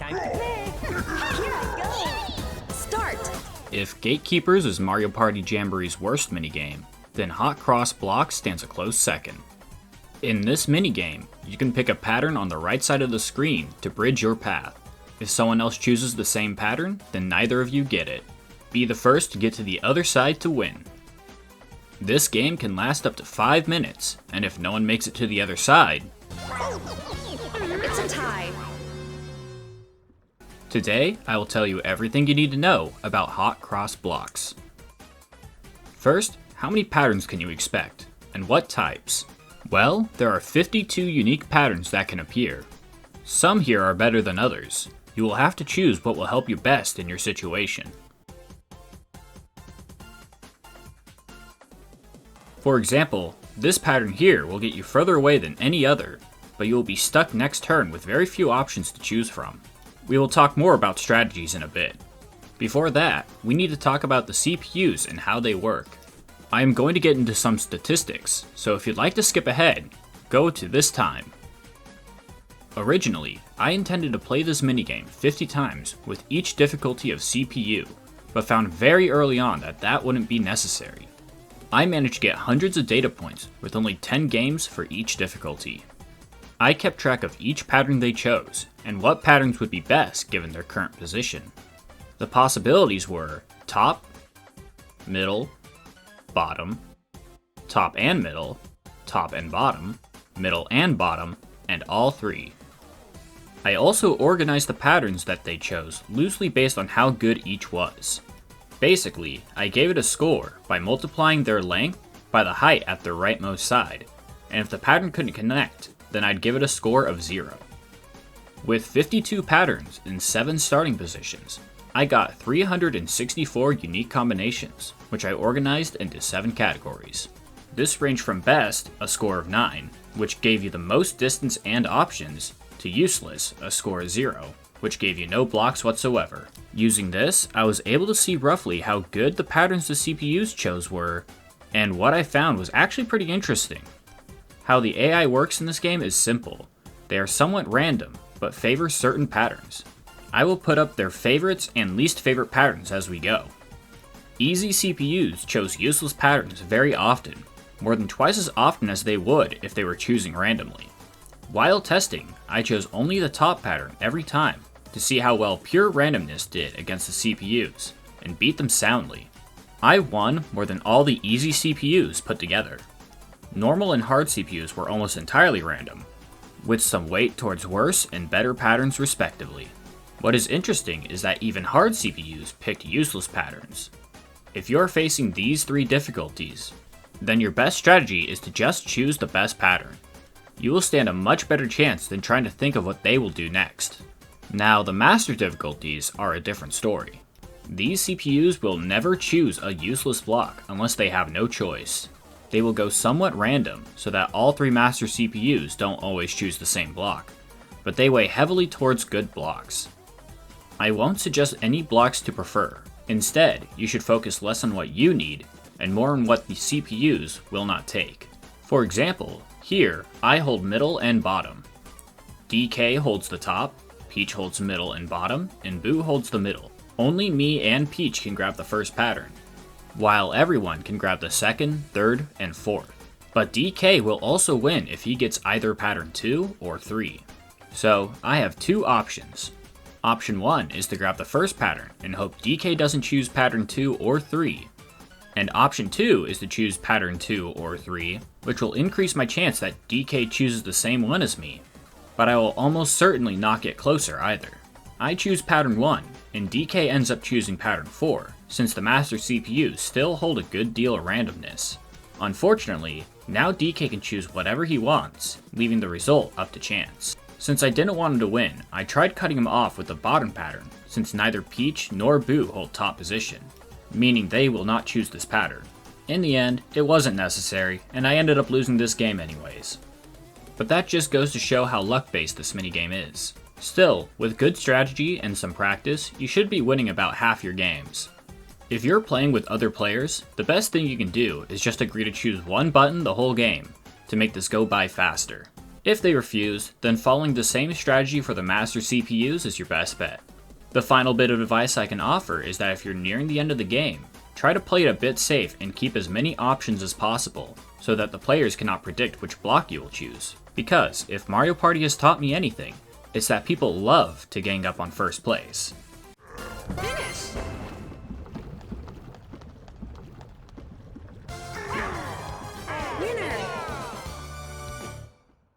Time to play. Here I go. Start. If Gatekeepers is Mario Party Jamboree's worst minigame, then Hot Cross Blocks stands a close second. In this minigame, you can pick a pattern on the right side of the screen to bridge your path. If someone else chooses the same pattern, then neither of you get it. Be the first to get to the other side to win. This game can last up to 5 minutes, and if no one makes it to the other side, It's a tie. today I will tell you everything you need to know about Hot Cross Blocks. First, how many patterns can you expect, and what types? Well, there are 52 unique patterns that can appear. Some here are better than others. You will have to choose what will help you best in your situation. For example, this pattern here will get you further away than any other, but you will be stuck next turn with very few options to choose from. We will talk more about strategies in a bit. Before that, we need to talk about the CPUs and how they work. I am going to get into some statistics, so if you'd like to skip ahead, go to this time. Originally, I intended to play this minigame 50 times with each difficulty of CPU, but found very early on that that wouldn't be necessary. I managed to get hundreds of data points with only 10 games for each difficulty. I kept track of each pattern they chose, and what patterns would be best given their current position. The possibilities were top, middle, bottom, top and bottom, middle and bottom, and all three. I also organized the patterns that they chose loosely based on how good each was. Basically, I gave it a score by multiplying their length by the height at their rightmost side, and if the pattern couldn't connect, then I'd give it a score of 0. With 52 patterns in 7 starting positions, I got 364 unique combinations, which I organized into 7 categories. This ranged from best, a score of 9, which gave you the most distance and options, to useless, a score of 0, which gave you no blocks whatsoever. Using this, I was able to see roughly how good the patterns the CPUs chose were, and what I found was actually pretty interesting. How the AI works in this game is simple. They are somewhat random, but favor certain patterns. I will put up their favorites and least favorite patterns as we go. Easy CPUs chose useless patterns very often, more than twice as often as they would if they were choosing randomly. While testing, I chose only the top pattern every time to see how well pure randomness did against the CPUs, and beat them soundly. I won more than all the easy CPUs put together. Normal and hard CPUs were almost entirely random, with some weight towards worse and better patterns respectively. What is interesting is that even hard CPUs picked useless patterns. If you're facing these 3 difficulties, then your best strategy is to just choose the best pattern. You will stand a much better chance than trying to think of what they will do next. Now, the master difficulties are a different story. These CPUs will never choose a useless block unless they have no choice. They will go somewhat random so that all 3 master CPUs don't always choose the same block, but they weigh heavily towards good blocks. I won't suggest any blocks to prefer. Instead, you should focus less on what you need and more on what the CPUs will not take. For example, here I hold middle and bottom. DK holds the top, Peach holds middle and bottom, and Boo holds the middle. Only me and Peach can grab the first pattern, while everyone can grab the second, third, and fourth. But DK will also win if he gets either pattern 2 or 3. So I have 2 options. Option 1 is to grab the first pattern and hope DK doesn't choose pattern 2 or 3. And option 2 is to choose pattern 2 or 3, which will increase my chance that DK chooses the same one as me. But I will almost certainly not get closer either. I choose pattern 1, and DK ends up choosing pattern 4, since the master CPUs still hold a good deal of randomness. Unfortunately, now DK can choose whatever he wants, leaving the result up to chance. Since I didn't want him to win, I tried cutting him off with the bottom pattern, since neither Peach nor Boo hold top position, meaning they will not choose this pattern. In the end, it wasn't necessary, and I ended up losing this game anyways. But that just goes to show how luck-based this minigame is. Still, with good strategy and some practice, you should be winning about half your games. If you're playing with other players, the best thing you can do is just agree to choose one button the whole game, to make this go by faster. If they refuse, then following the same strategy for the master CPUs is your best bet. The final bit of advice I can offer is that if you're nearing the end of the game, try to play it a bit safe and keep as many options as possible, so that the players cannot predict which block you will choose. Because, if Mario Party has taught me anything, it's that people love to gang up on first place. Finish! Winner!